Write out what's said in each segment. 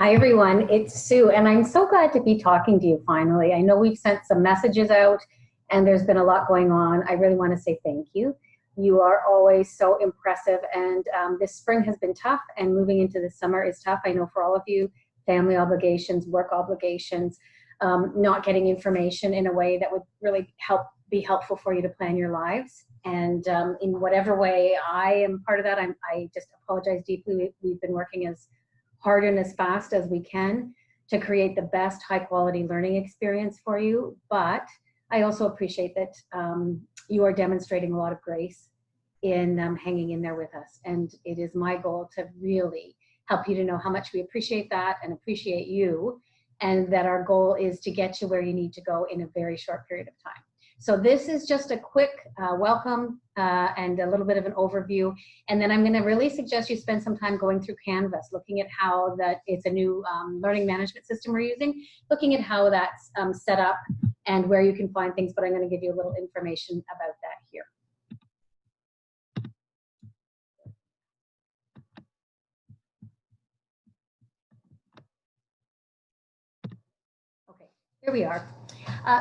Hi everyone, it's Sue, and I'm so glad to be talking to you finally. I know we've sent some messages out and there's been a lot going on. I really want to say thank you. You are always so impressive, and this spring has been tough, and moving into the summer is tough. I know for all of you, family obligations, work obligations, not getting information in a way that would really be helpful for you to plan your lives. And in whatever way I am part of that, I just apologize deeply. We've been working as hard and as fast as we can to create the best high quality learning experience for you. But I also appreciate that you are demonstrating a lot of grace in hanging in there with us. And it is my goal to really help you to know how much we appreciate that and appreciate you, and that our goal is to get you where you need to go in a very short period of time. So this is just a quick welcome and a little bit of an overview. And then I'm going to really suggest you spend some time going through Canvas, looking at how it's a new learning management system we're using, looking at how that's set up and where you can find things. But I'm going to give you a little information about that here. Okay, here we are.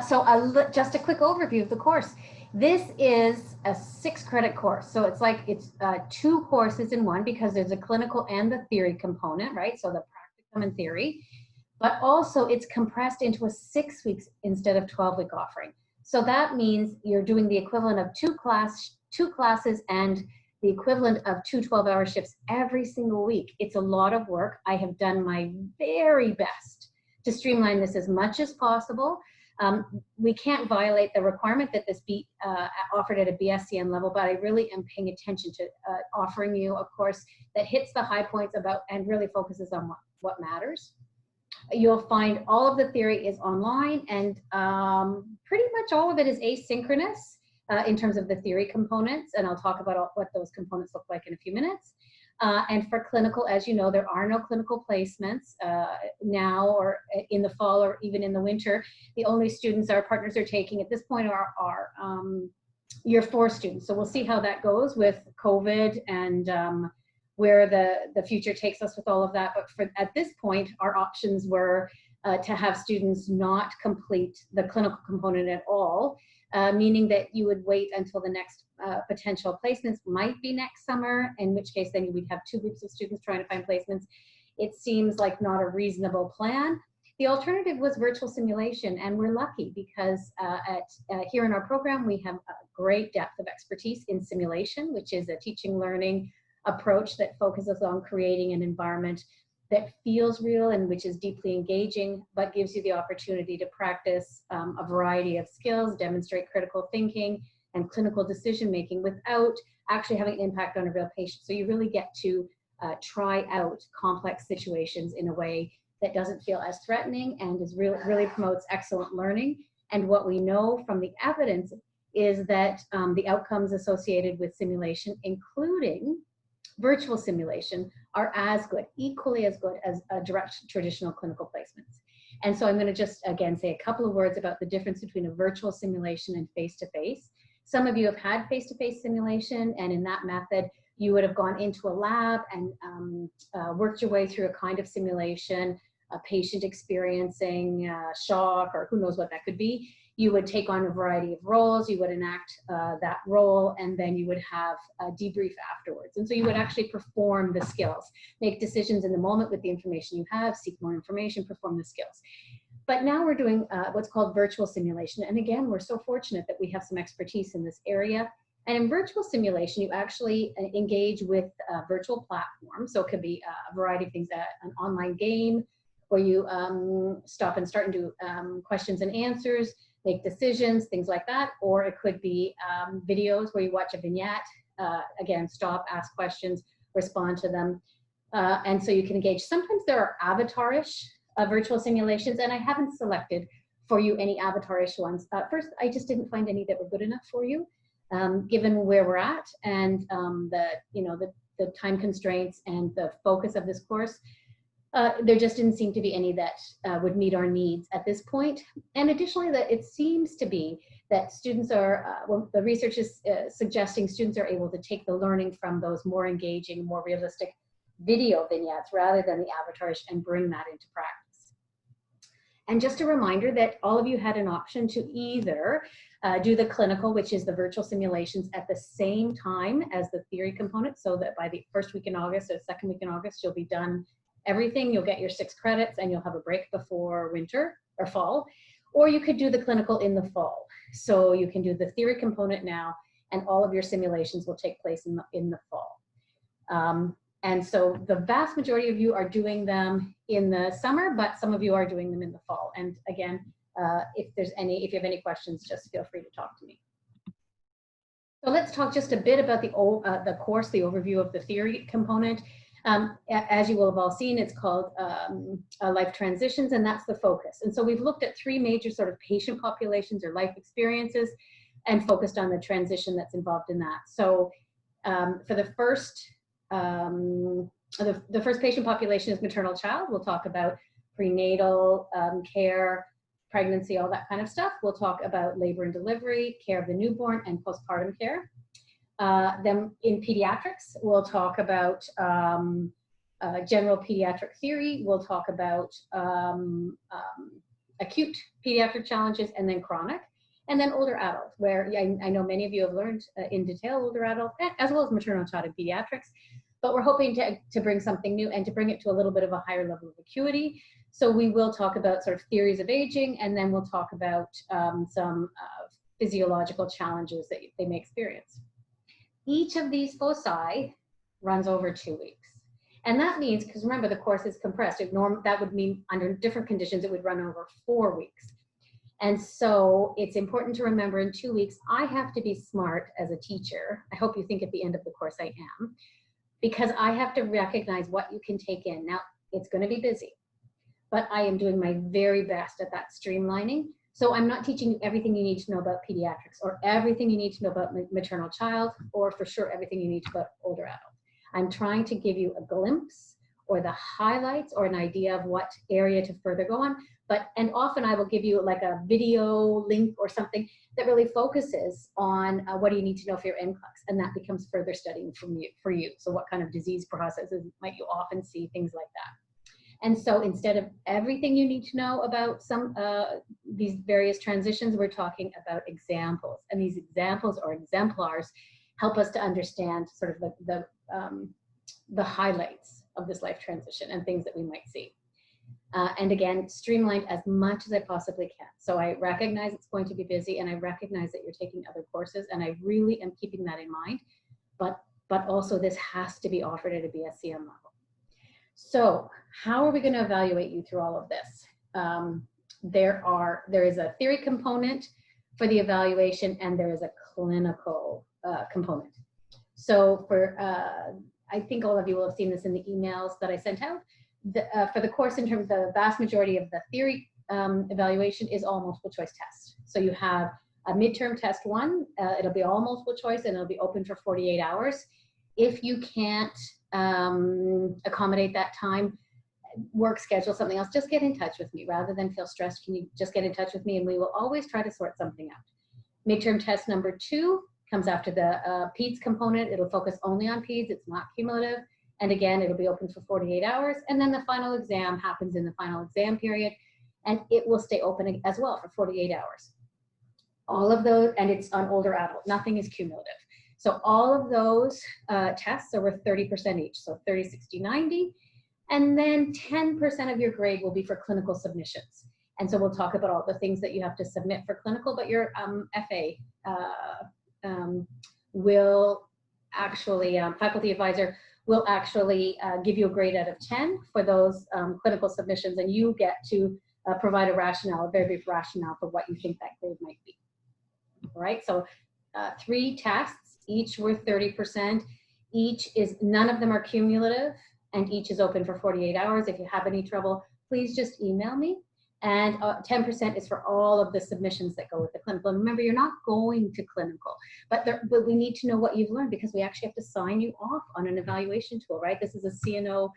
So just a quick overview of the course. This is a 6-credit course. So it's like it's 2 courses in one, because there's a clinical and the theory component, right? So the practicum and theory, but also it's compressed into a 6 weeks instead of 12-week offering. So that means you're doing the equivalent of 2 classes and the equivalent of 2 12-hour shifts every single week. It's a lot of work. I have done my very best to streamline this as much as possible. We can't violate the requirement that this be offered at a BSCN level, but I really am paying attention to offering you a course that hits the high points and really focuses on what matters. You'll find all of the theory is online, and pretty much all of it is asynchronous in terms of the theory components, and I'll talk about what those components look like in a few minutes. And for clinical, as you know, there are no clinical placements now or in the fall or even in the winter. The only students our partners are taking at this point are year 4 students. So we'll see how that goes with COVID and where the future takes us with all of that. But at this point, our options were to have students not complete the clinical component at all, meaning that you would wait until the next potential placements might be next summer, in which case then we'd have 2 groups of students trying to find placements. It seems like not a reasonable plan. The alternative was virtual simulation, and we're lucky because here in our program we have a great depth of expertise in simulation, which is a teaching learning approach that focuses on creating an environment that feels real and which is deeply engaging, but gives you the opportunity to practice a variety of skills, demonstrate critical thinking and clinical decision making without actually having an impact on a real patient. So you really get to try out complex situations in a way that doesn't feel as threatening and really promotes excellent learning. And what we know from the evidence is that the outcomes associated with simulation, including virtual simulation, are as good, equally as good as direct traditional clinical placements. And so I'm going to just again say a couple of words about the difference between a virtual simulation and face-to-face. Some of you have had face-to-face simulation, and in that method, you would have gone into a lab and worked your way through a kind of simulation, a patient experiencing shock, or who knows what that could be. You would take on a variety of roles, you would enact that role, and then you would have a debrief afterwards. And so you would actually perform the skills, make decisions in the moment with the information you have, seek more information, perform the skills. But now we're doing what's called virtual simulation. And again, we're so fortunate that we have some expertise in this area. And in virtual simulation, you actually engage with virtual platforms. So it could be a variety of things, an online game where you stop and start and do questions and answers, make decisions, things like that. Or it could be videos where you watch a vignette, again, stop, ask questions, respond to them. And so you can engage. Sometimes there are avatarish virtual simulations, and I haven't selected for you any avatarish ones. First, I just didn't find any that were good enough for you, given where we're at and the time constraints and the focus of this course. There just didn't seem to be any that would meet our needs at this point. And additionally, that it seems to be that students are, well, the research is suggesting students are able to take the learning from those more engaging, more realistic video vignettes rather than the avatars and bring that into practice. And just a reminder that all of you had an option to either do the clinical, which is the virtual simulations, at the same time as the theory component, so that by the first week in August or second week in August, you'll be done everything. You'll get your 6 credits and you'll have a break before winter or fall. Or you could do the clinical in the fall. So you can do the theory component now, and all of your simulations will take place in the fall. And so the vast majority of you are doing them in the summer, but some of you are doing them in the fall. And again, if you have any questions, just feel free to talk to me. So let's talk just a bit about the course, the overview of the theory component. As you will have all seen, it's called Life Transitions, and that's the focus. And so we've looked at 3 major sort of patient populations or life experiences and focused on the transition that's involved in that. So for the first patient population is maternal child. We'll talk about prenatal care, pregnancy, all that kind of stuff. We'll talk about labor and delivery, care of the newborn, and postpartum care. Then in pediatrics, we'll talk about general pediatric theory. We'll talk about acute pediatric challenges, and then chronic. And then older adult, where I know many of you have learned in detail older adult, as well as maternal child and pediatrics. But we're hoping to bring something new and to bring it to a little bit of a higher level of acuity. So we will talk about sort of theories of aging, and then we'll talk about some physiological challenges that they may experience. Each of these foci runs over 2 weeks. And that means, because remember the course is compressed, that would mean under different conditions it would run over 4 weeks. And so it's important to remember in 2 weeks, I have to be smart as a teacher. I hope you think at the end of the course I am, because I have to recognize what you can take in. Now, it's going to be busy, but I am doing my very best at that streamlining. So I'm not teaching you everything you need to know about pediatrics or everything you need to know about maternal child, or for sure everything you need to know about older adult. I'm trying to give you a glimpse or the highlights or an idea of what area to further go on. And often I will give you like a video link or something that really focuses on what do you need to know for your NCLEX, and that becomes further studying for you. So what kind of disease processes might you often see, things like that. And so instead of everything you need to know about these various transitions, we're talking about examples. And these examples or exemplars help us to understand sort of the highlights of this life transition and things that we might see. And again, streamlined as much as I possibly can. So I recognize it's going to be busy, and I recognize that you're taking other courses, and I really am keeping that in mind. But also this has to be offered at a BSCM level. So how are we going to evaluate you through all of this? There is a theory component for the evaluation, and there is a clinical component. So I think all of you will have seen this in the emails that I sent out. For the course, in terms of the vast majority of the theory evaluation is all multiple choice tests. So you have a midterm test 1, it'll be all multiple choice, and it'll be open for 48 hours. If you can't accommodate that time, work schedule, something else, just get in touch with me. Rather than feel stressed, can you just get in touch with me, and we will always try to sort something out. Midterm test number 2 comes after the PEDS component. It'll focus only on PEDS, it's not cumulative. And again, it'll be open for 48 hours. And then the final exam happens in the final exam period, and it will stay open as well for 48 hours. All of those, and it's on older adult, nothing is cumulative. So all of those tests are worth 30% each, so 30, 60, 90. And then 10% of your grade will be for clinical submissions. And so we'll talk about all the things that you have to submit for clinical, but your FA will actually, faculty advisor will actually give you a grade out of 10 for those clinical submissions, and you get to provide a rationale, a very brief rationale for what you think that grade might be. All right, so 3 tests, each worth 30%. None of them are cumulative, and each is open for 48 hours. If you have any trouble, please just email me. And 10% is for all of the submissions that go with the clinical. And remember, you're not going to clinical, but we need to know what you've learned, because we actually have to sign you off on an evaluation tool, right? This is a CNO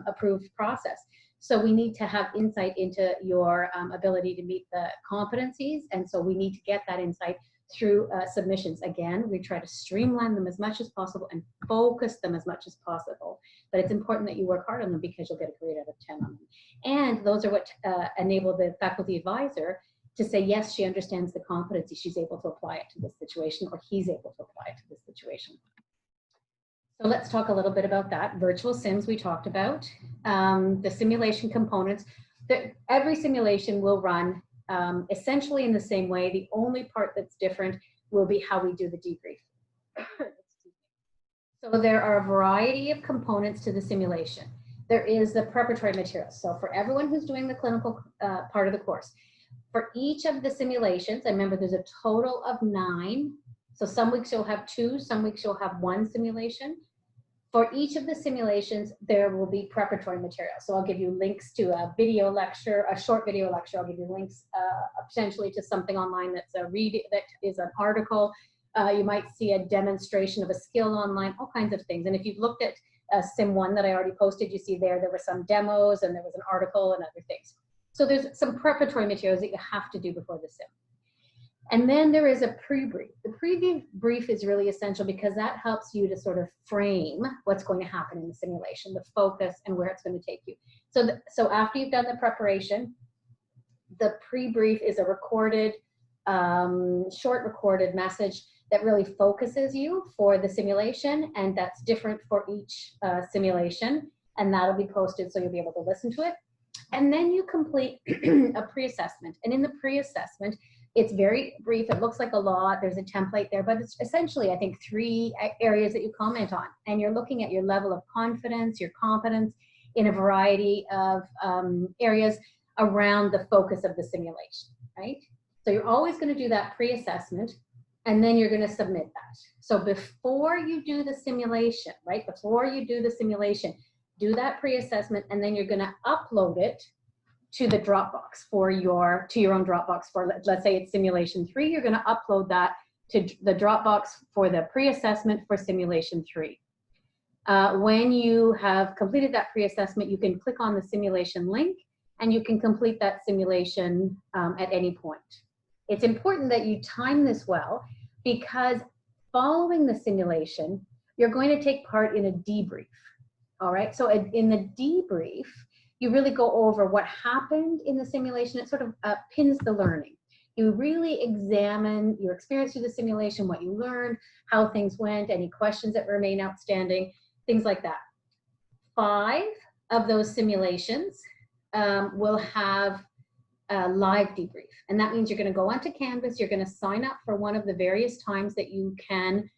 approved process. So we need to have insight into your ability to meet the competencies. And so we need to get that insight through submissions. Again, we try to streamline them as much as possible and focus them as much as possible. But it's important that you work hard on them because you'll get a grade out of 10 on them. And those are what enable the faculty advisor to say, yes, she understands the competency, she's able to apply it to this situation, or he's able to apply it to this situation. So let's talk a little bit about that. Virtual sims we talked about. The simulation components. Every simulation will run essentially in the same way. The only part that's different will be how we do the debrief. So there are a variety of components to the simulation. There is the preparatory materials. So for everyone who's doing the clinical part of the course, for each of the simulations, I remember there's a total of 9. So some weeks you'll have 2, some weeks you'll have 1 simulation. For each of the simulations, there will be preparatory material. So I'll give you links to a video lecture, a short video lecture. I'll give you links potentially to something online that's a read, that is an article. You might see a demonstration of a skill online, all kinds of things. And if you've looked at Sim 1 that I already posted, you see there were some demos and there was an article and other things. So there's some preparatory materials that you have to do before the sim. And then there is a pre-brief. The pre-brief is really essential because that helps you to sort of frame what's going to happen in the simulation, the focus and where it's going to take you. So after you've done the preparation, the pre-brief is a recorded, short recorded message that really focuses you for the simulation, and that's different for each simulation, and that'll be posted so you'll be able to listen to it. And then you complete a pre-assessment. And in the pre-assessment, it's very brief. It looks like a lot. There's a template there, but it's essentially, I think, 3 areas that you comment on. And you're looking at your level of confidence, your competence in a variety of areas around the focus of the simulation, right? So you're always going to do that pre-assessment, and then you're going to submit that. So before you do the simulation, right? Before you do the simulation, do that pre-assessment, and then you're going to upload it to the Dropbox to your own Dropbox for, let's say it's simulation 3, you're going to upload that to the Dropbox for the pre-assessment for simulation 3. When you have completed that pre-assessment, you can click on the simulation link and you can complete that simulation at any point. It's important that you time this well because following the simulation, you're going to take part in a debrief. All right, so in the debrief, you really go over what happened in the simulation. It sort of pins the learning. You really examine your experience through the simulation, what you learned, how things went, any questions that remain outstanding, things like that. 5 of those simulations will have a live debrief. And that means you're going to go onto Canvas, you're going to sign up for one of the various times that you can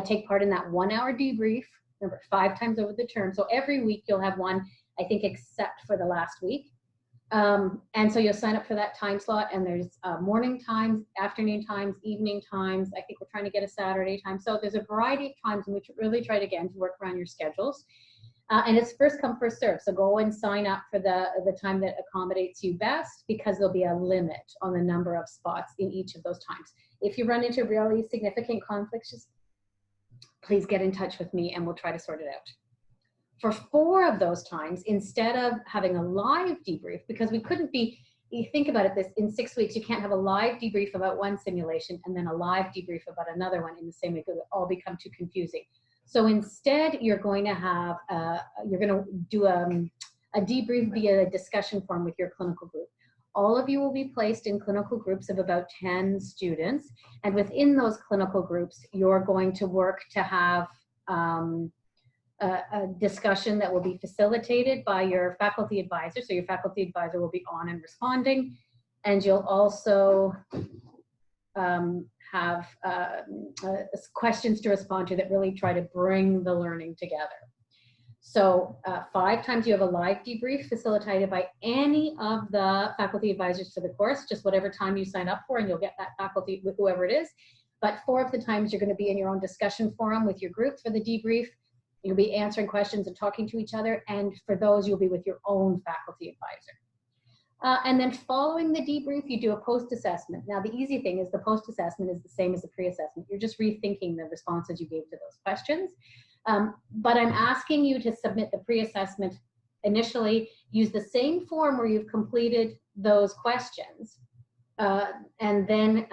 take part in that 1-hour debrief. Remember, 5 times over the term. So every week you'll have one, I think, except for the last week. And so you'll sign up for that time slot, and there's morning times, afternoon times, evening times. I think we're trying to get a Saturday time. So there's a variety of times in which we really try to, again, to work around your schedules. And it's first come, first serve. So go and sign up for the time that accommodates you best, because there'll be a limit on the number of spots in each of those times. If you run into really significant conflicts, just please get in touch with me and we'll try to sort it out. For 4 of those times, instead of having a live debrief, because we couldn't be, you think about it, this in 6 weeks, you can't have a live debrief about one simulation and then a live debrief about another one in the same week. It would all become too confusing. So instead, you're going to have, you're going to do a debrief via a discussion forum with your clinical group. All of you will be placed in clinical groups of about 10 students. And within those clinical groups, you're going to work to have a discussion that will be facilitated by your faculty advisor. So your faculty advisor will be on and responding. And you'll also have questions to respond to that really try to bring the learning together. So 5 times you have a live debrief facilitated by any of the faculty advisors to the course, just whatever time you sign up for, and you'll get that faculty with whoever it is. But 4 of the times you're going to be in your own discussion forum with your group for the debrief. You'll be answering questions and talking to each other. And for those, you'll be with your own faculty advisor. And then following the debrief, you do a post-assessment. Now, the easy thing is the post-assessment is the same as the pre-assessment. You're just rethinking the responses you gave to those questions. But I'm asking you to submit the pre-assessment initially, use the same form where you've completed those questions, and then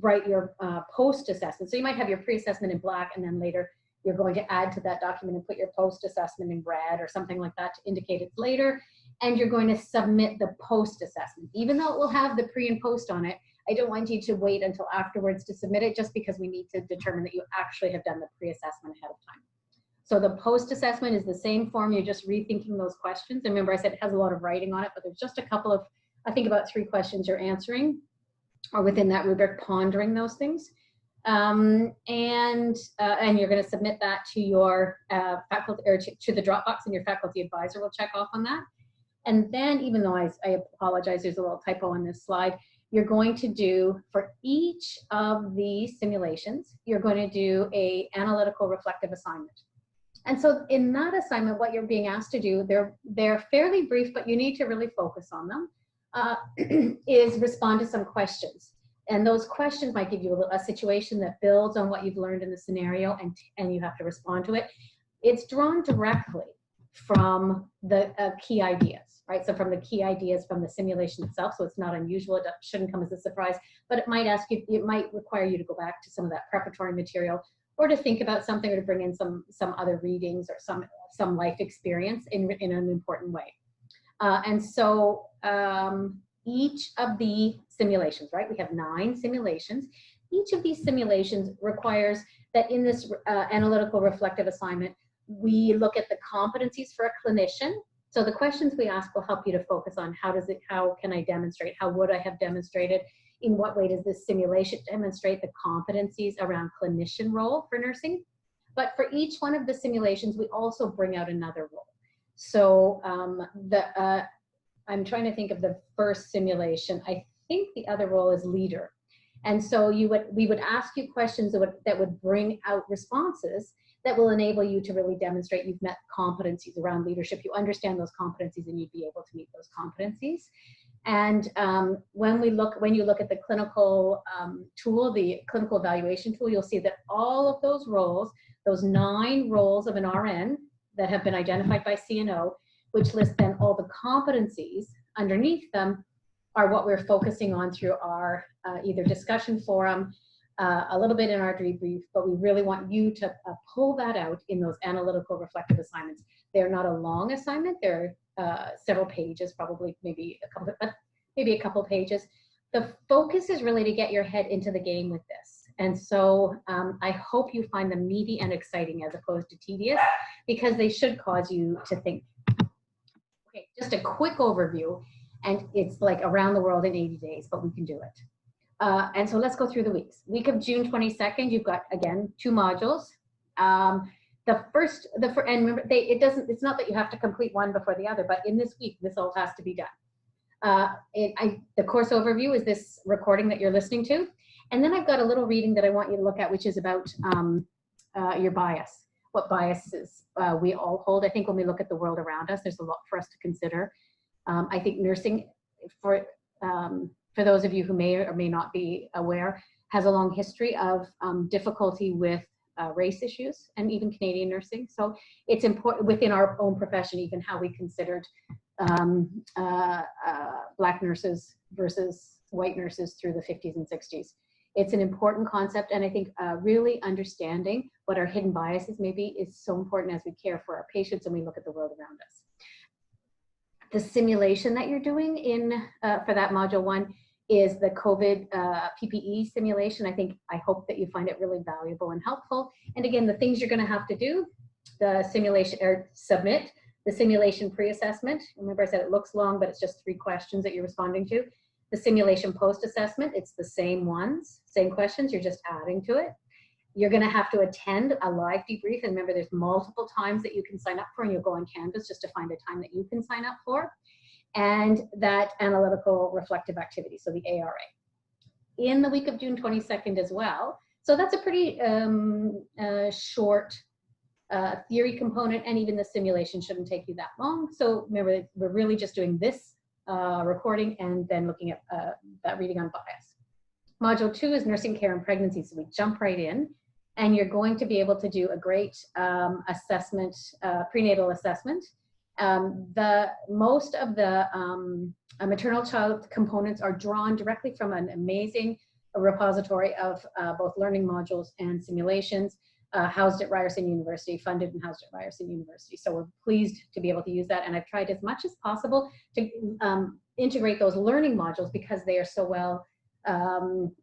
write your post-assessment. So you might have your pre-assessment in black, and then later you're going to add to that document and put your post-assessment in red or something like that to indicate it's later. And you're going to submit the post-assessment. Even though it will have the pre and post on it, I don't want you to wait until afterwards to submit it, just because we need to determine that you actually have done the pre-assessment ahead of time. So the post-assessment is the same form, you're just rethinking those questions. And remember, I said it has a lot of writing on it, but there's just a couple of, I think about 3 questions you're answering, or within that rubric, pondering those things. And you're going to submit that to your faculty, or to the Dropbox, and your faculty advisor will check off on that. And then, even though I apologize, there's a little typo on this slide, you're going to do, for each of the simulations, you're going to do a analytical reflective assignment. And so in that assignment, what you're being asked to do, they're fairly brief, but you need to really focus on them, is respond to some questions. And those questions might give you a situation that builds on what you've learned in the scenario, and you have to respond to it. It's drawn directly from the key ideas, right? So from the key ideas from the simulation itself, so it's not unusual, it shouldn't come as a surprise, but it might ask you, it might require you to go back to some of that preparatory material, or to think about something, or to bring in some other readings, or some life experience in an important way. And so each of the simulations, right? We have 9 simulations. Each of these simulations requires that in this analytical reflective assignment, we look at the competencies for a clinician. So the questions we ask will help you to focus on how can I demonstrate? How would I have demonstrated? In what way does this simulation demonstrate the competencies around clinician role for nursing? But for each one of the simulations, we also bring out another role. So I'm trying to think of the first simulation. I think the other role is leader. And so we would ask you questions that would bring out responses that will enable you to really demonstrate you've met competencies around leadership. You understand those competencies, and you'd be able to meet those competencies. And when you look at the clinical tool, the clinical evaluation tool, you'll see that all of those roles, those 9 roles of an RN that have been identified by CNO, which list then all the competencies underneath them, are what we're focusing on through our either discussion forum, a little bit in our debrief, but we really want you to pull that out in those analytical reflective assignments. They're not a long assignment, they're several pages, probably maybe a couple pages. The focus is really to get your head into the game with this. And so I hope you find them meaty and exciting as opposed to tedious, because they should cause you to think. Okay, just a quick overview, and it's like around the world in 80 days, but we can do it. And so let's go through the weeks. Week of June 22nd, you've got, again, 2 modules. And remember, it's not that you have to complete one before the other, but in this week, this all has to be done. The course overview is this recording that you're listening to. And then I've got a little reading that I want you to look at, which is about your bias, what biases we all hold. I think when we look at the world around us, there's a lot for us to consider. I think nursing, for those of you who may or may not be aware, has a long history of difficulty with race issues, and even Canadian nursing. So it's important within our own profession, even how we considered Black nurses versus white nurses through the 50s and 60s. It's an important concept, and I think really understanding what our hidden biases may be is so important as we care for our patients and we look at the world around us. The simulation that you're doing for that module 1 is the COVID PPE simulation. I hope that you find it really valuable and helpful. And again, the things you're going to have to do, the simulation, or submit the simulation pre-assessment. Remember I said it looks long, but it's just 3 questions that you're responding to. The simulation post-assessment, it's the same ones, same questions, you're just adding to it. You're going to have to attend a live debrief, and remember there's multiple times that you can sign up for, and you'll go on Canvas just to find a time that you can sign up for. And that analytical reflective activity, so the ARA. In the week of June 22nd as well, so that's a pretty short theory component, and even the simulation shouldn't take you that long. So remember, we're really just doing this recording and then looking at that reading on bias. Module 2 is nursing care and pregnancy, so we jump right in, and you're going to be able to do a great assessment, prenatal assessment, Most of the maternal child components are drawn directly from an amazing repository of both learning modules and simulations housed at Ryerson University, funded and housed at Ryerson University. So we're pleased to be able to use that. And I've tried as much as possible to integrate those learning modules because they are so well,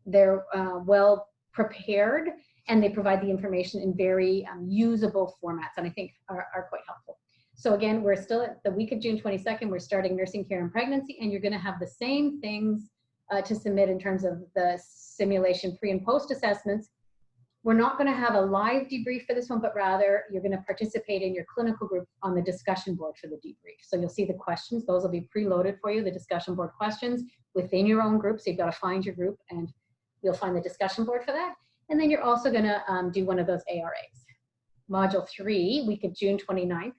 they're well prepared, and they provide the information in very usable formats, and I think are quite helpful. So again, we're still at the week of June 22nd. We're starting nursing care and pregnancy, and you're going to have the same things to submit in terms of the simulation pre and post assessments. We're not going to have a live debrief for this one, but rather you're going to participate in your clinical group on the discussion board for the debrief. So you'll see the questions. Those will be preloaded for you, the discussion board questions within your own group. So you've got to find your group, and you'll find the discussion board for that. And then you're also going to do one of those ARAs. Module 3, week of June 29th.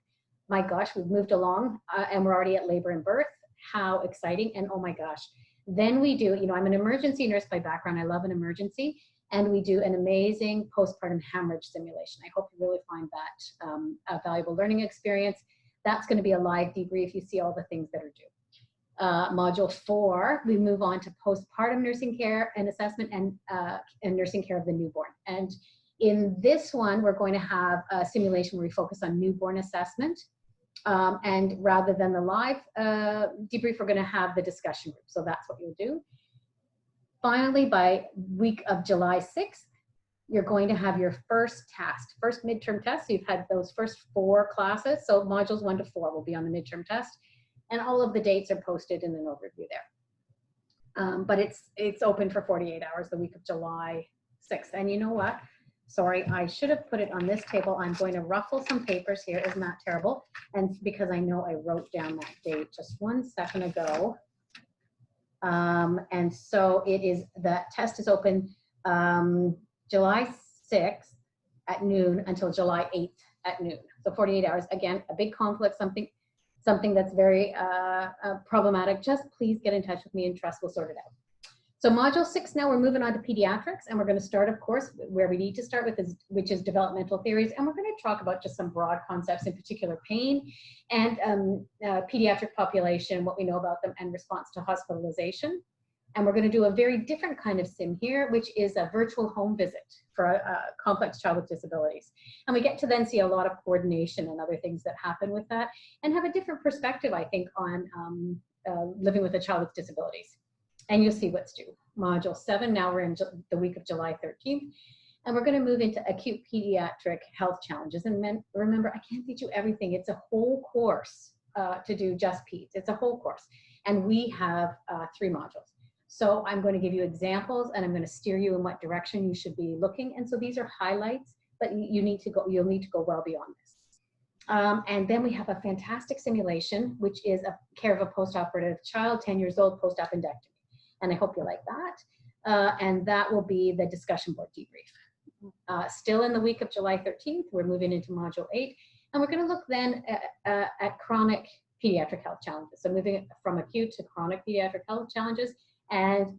My gosh, we've moved along and we're already at labor and birth. How exciting. And oh my gosh. Then we do, I'm an emergency nurse by background. I love an emergency. And we do an amazing postpartum hemorrhage simulation. I hope you really find that a valuable learning experience. That's going to be a live debrief. You see all the things that are due. Module 4, we move on to postpartum nursing care and assessment and nursing care of the newborn. And in this one, we're going to have a simulation where we focus on newborn assessment. And rather than the live debrief, we're going to have the discussion group. So that's what you'll do. Finally, by week of July 6th, you're going to have your first midterm test. So you've had those first 4 classes. So modules 1 to 4 will be on the midterm test. And all of the dates are posted in an overview there. But it's open for 48 hours the week of July 6th. And you know what? Sorry, I should have put it on this table. I'm going to ruffle some papers here. Isn't that terrible? And because I know I wrote down that date just 1 second ago. And so the test is open July 6th at noon until July 8th at noon. So 48 hours. Again, a big conflict, something that's very problematic. Just please get in touch with me and trust we'll sort it out. So module 6, now we're moving on to pediatrics, and we're going to start, of course, where we need to start with, which is developmental theories. And we're going to talk about just some broad concepts, in particular pain and pediatric population, what we know about them, and response to hospitalization. And we're going to do a very different kind of sim here, which is a virtual home visit for a complex child with disabilities. And we get to then see a lot of coordination and other things that happen with that, and have a different perspective, I think, on living with a child with disabilities. And you'll see what's due. Module 7, now we're in the week of July 13th, and we're going to move into acute pediatric health challenges. And then remember, I can't teach you everything. It's a whole course to do just peds. It's a whole course. And we have 3 modules. So I'm going to give you examples, and I'm going to steer you in what direction you should be looking. And so these are highlights, but you'll need to go well beyond this. And then we have a fantastic simulation, which is a care of a postoperative child, 10 years old, post-appendectomy. And I hope you like that. And that will be the discussion board debrief. Still in the week of July 13th, we're moving into module 8. And we're going to look then at chronic pediatric health challenges. So moving from acute to chronic pediatric health challenges. And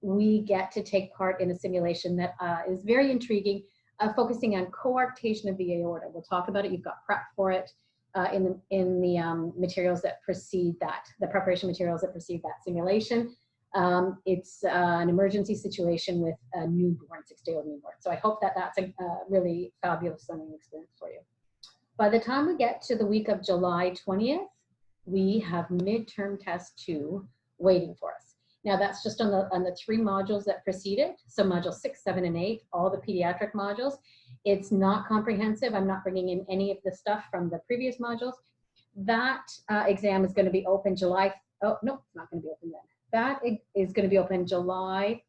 we get to take part in a simulation that is very intriguing, focusing on coarctation of the aorta. We'll talk about it. You've got prep for it in the materials that precede that, the preparation materials that precede that simulation. It's an emergency situation with a newborn, 6-day-old newborn. So I hope that that's a really fabulous learning experience for you. By the time we get to the week of July 20th, we have midterm test 2 waiting for us. Now that's just on the 3 modules that preceded. So module 6, 7, and 8, all the pediatric modules. It's not comprehensive. I'm not bringing in any of the stuff from the previous modules. That exam is going to be open July, oh, no, it's not going to be open then. That is going to be open July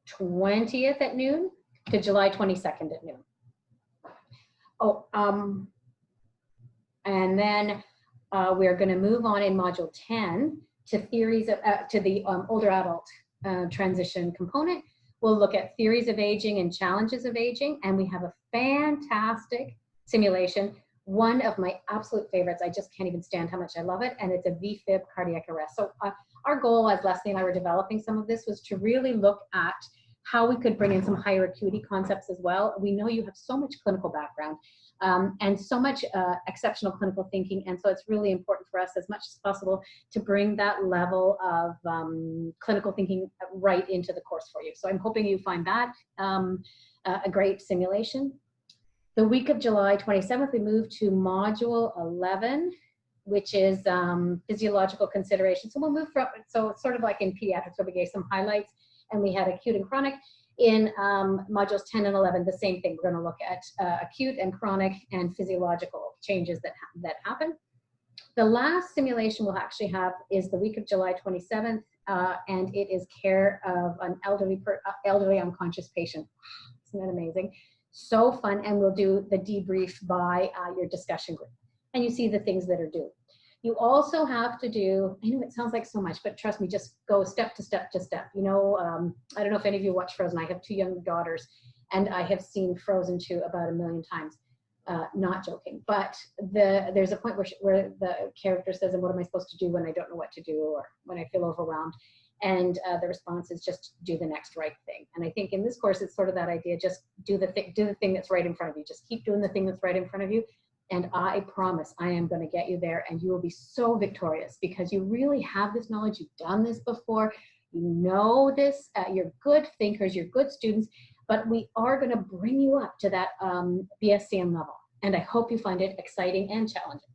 20th at noon to July 22nd at noon. Oh, and then we're going to move on in module 10 to theories of, to the older adult transition component. We'll look at theories of aging and challenges of aging, and we have a fantastic simulation. One of my absolute favorites. I just can't even stand how much I love it. And it's a VFib cardiac arrest. So our goal, as Leslie and I were developing some of this, was to really look at how we could bring in some higher acuity concepts as well. We know you have so much clinical background. and so much exceptional clinical thinking. And so it's really important for us as much as possible to bring that level of clinical thinking right into the course for you. So I'm hoping you find that a great simulation. The week of July 27th, we move to module 11, which is physiological considerations. So we'll move from, so it's sort of like in pediatrics where we gave some highlights and we had acute and chronic. In modules 10 and 11, the same thing. We're going to look at acute and chronic and physiological changes that happen. The last simulation we'll actually have is the week of July 27th, and it is care of an elderly unconscious patient. Isn't that amazing? So fun, and we'll do the debrief by your discussion group. And you see the things that are due. You also have to do, I know it sounds like so much, but trust me, just go step to step to step. You know, I don't know if any of you watch Frozen. I have 2 young daughters, and I have seen Frozen 2 about 1 million times. Not joking, but there's a point where the character says, and what am I supposed to do when I don't know what to do or when I feel overwhelmed? And the response is just do the next right thing. And I think in this course, it's sort of that idea, just do the thing that's right in front of you. Just keep doing the thing that's right in front of you. And I promise I am going to get you there, and you will be so victorious because you really have this knowledge. You've done this before. You know this. You're good thinkers. You're good students. But we are going to bring you up to that BSCM level. And I hope you find it exciting and challenging.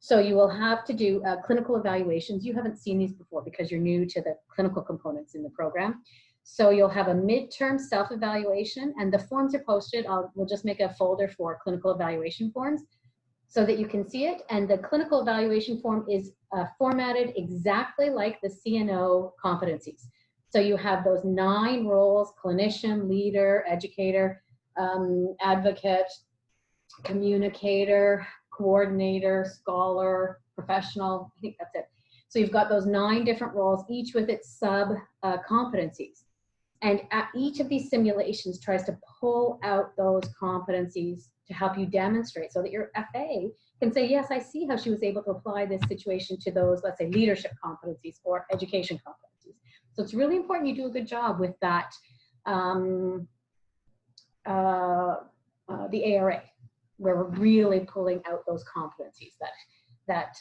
So you will have to do clinical evaluations. You haven't seen these before because you're new to the clinical components in the program. So you'll have a midterm self-evaluation, and the forms are posted. We'll just make a folder for clinical evaluation forms so that you can see it. And the clinical evaluation form is formatted exactly like the CNO competencies. So you have those 9 roles: clinician, leader, educator, advocate, communicator, coordinator, scholar, professional. I think that's it. So you've got those 9 different roles, each with its sub competencies. And each of these simulations tries to pull out those competencies to help you demonstrate so that your FA can say, yes, I see how she was able to apply this situation to those, let's say, leadership competencies or education competencies. So it's really important you do a good job with that, the ARA, where we're really pulling out those competencies. That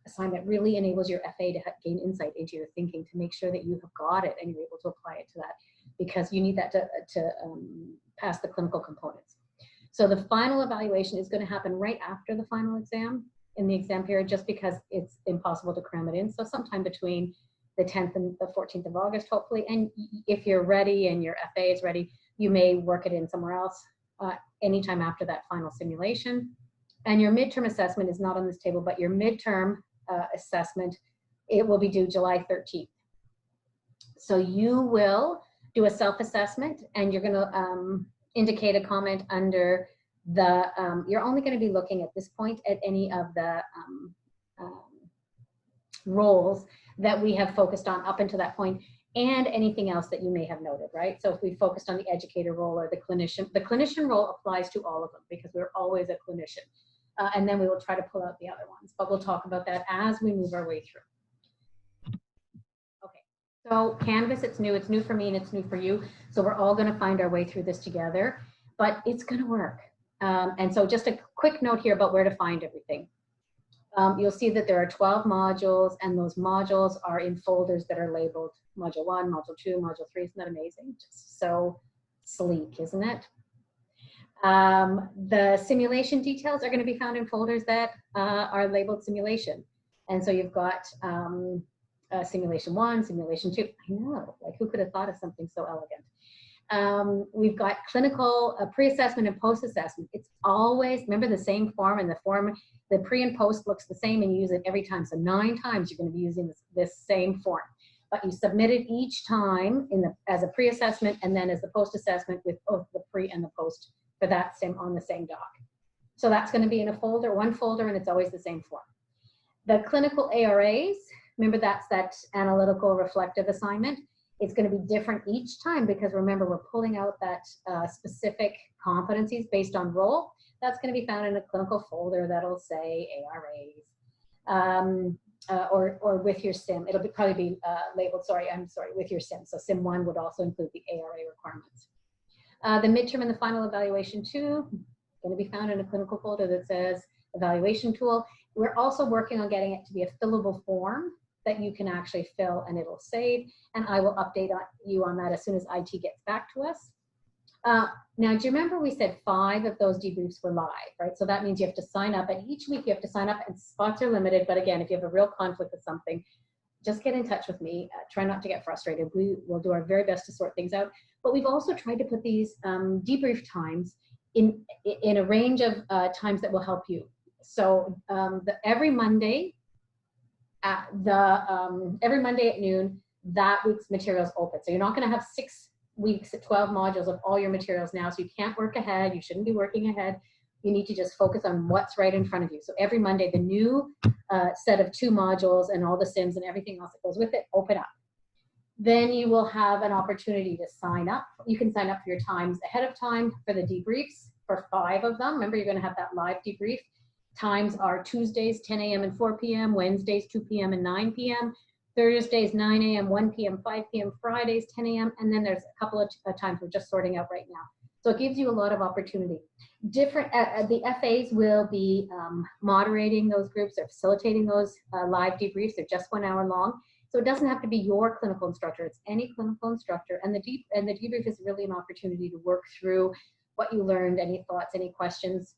assignment really enables your FA to gain insight into your thinking, to make sure that you have got it and you're able to apply it to that, because you need that to pass the clinical components. So the final evaluation is going to happen right after the final exam in the exam period, just because it's impossible to cram it in. So sometime between the 10th and the 14th of August, hopefully. And if you're ready and your FA is ready, you may work it in somewhere else anytime after that final simulation. And your midterm assessment is not on this table, but your midterm assessment, it will be due July 13th. So you will do a self-assessment, and you're going to indicate a comment under the, you're only going to be looking at this point at any of the roles that we have focused on up until that point, and anything else that you may have noted, right? So if we focused on the educator role or the clinician role applies to all of them because we're always a clinician. And then we will try to pull out the other ones, but we'll talk about that as we move our way through. Okay, so Canvas, it's new for me and it's new for you. So we're all gonna find our way through this together, but it's gonna work. And so just a quick note here about where to find everything. You'll see that there are 12 modules, and those modules are in folders that are labeled Module 1, Module 2, Module 3. Isn't that amazing? Just so sleek, isn't it? The simulation details are going to be found in folders that are labeled simulation. And so you've got simulation 1, simulation 2. I know, like who could have thought of something so elegant? We've got clinical pre-assessment and post-assessment. It's always, remember, the same form, and the form, the pre and post looks the same, and you use it every time. So 9 times you're going to be using this same form. But you submit it each time as a pre-assessment and then as the post-assessment with both the pre and the post for that on the same doc. So that's going to be in a folder, one folder, and it's always the same form. The clinical ARAs, remember that's that analytical reflective assignment. It's going to be different each time because remember, we're pulling out that specific competencies based on role. That's going to be found in a clinical folder that'll say ARAs. Or with your SIM. It'll probably be labeled, with your SIM. So SIM 1 would also include the ARA requirements. The midterm and the final evaluation 2, going to be found in a clinical folder that says evaluation tool. We're also working on getting it to be a fillable form that you can actually fill and it'll save. And I will update you on that as soon as IT gets back to us. Now, do you remember we said 5 of those debriefs were live, right? So that means you have to sign up, and each week you have to sign up, and spots are limited. But again, if you have a real conflict with something, just get in touch with me. Try not to get frustrated. We will do our very best to sort things out. But we've also tried to put these debrief times in a range of times that will help you. So every Monday at noon, that week's materials open. So you're not going to have 6 weeks at 12 modules of all your materials now. So you can't work ahead. You shouldn't be working ahead. You need to just focus on what's right in front of you. So every Monday, the new set of 2 modules and all the sims and everything else that goes with it, open up. Then you will have an opportunity to sign up. You can sign up for your times ahead of time for the debriefs for 5 of them. Remember, you're going to have that live debrief. Times are Tuesdays, 10 a.m. and 4 p.m., Wednesdays, 2 p.m. and 9 p.m., Thursdays, 9 a.m., 1 p.m., 5 p.m., Fridays, 10 a.m., and then there's a couple of times we're just sorting out right now. So it gives you a lot of opportunity. Different, the FAs will be moderating those groups or facilitating those live debriefs. They're just 1 hour long. So it doesn't have to be your clinical instructor, it's any clinical instructor. And the debrief is really an opportunity to work through what you learned, any thoughts, any questions.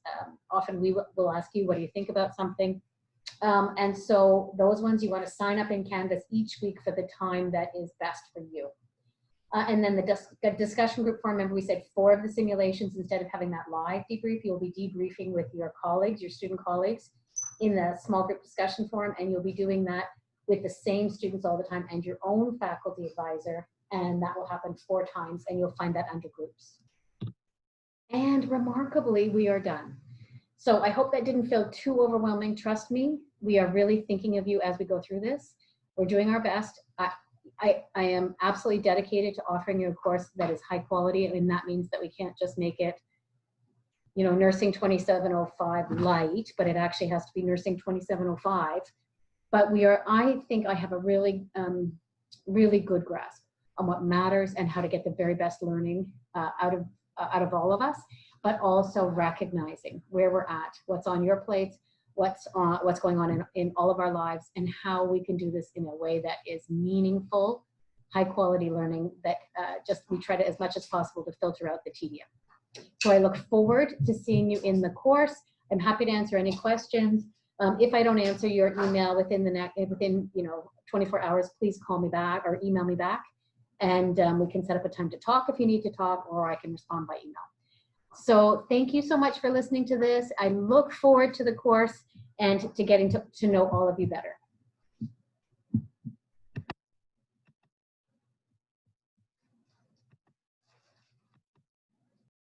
Often we will ask you, what do you think about something? And so those ones you want to sign up in Canvas each week for the time that is best for you. And then the discussion group form, remember we said 4 of the simulations, instead of having that live debrief, you'll be debriefing with your colleagues, your student colleagues in the small group discussion forum, and you'll be doing that with the same students all the time and your own faculty advisor, and that will happen 4 times, and you'll find that under groups. And remarkably, we are done. So I hope that didn't feel too overwhelming. Trust me, we are really thinking of you as we go through this. We're doing our best. I am absolutely dedicated to offering you a course that is high quality, and that means that we can't just make it, you know, Nursing 2705 light, but it actually has to be Nursing 2705. But we are, I think I have a really, really good grasp on what matters and how to get the very best learning out of all of us, but also recognizing where we're at, what's on your plates, what's going on in all of our lives, and how we can do this in a way that is meaningful, high quality learning that just we try to, as much as possible, to filter out the tedium. So I look forward to seeing you in the course. I'm happy to answer any questions. If I don't answer your email within 24 hours, please call me back or email me back, and we can set up a time to talk if you need to talk, or I can respond by email. So thank you so much for listening to this. I look forward to the course and to getting to know all of you better.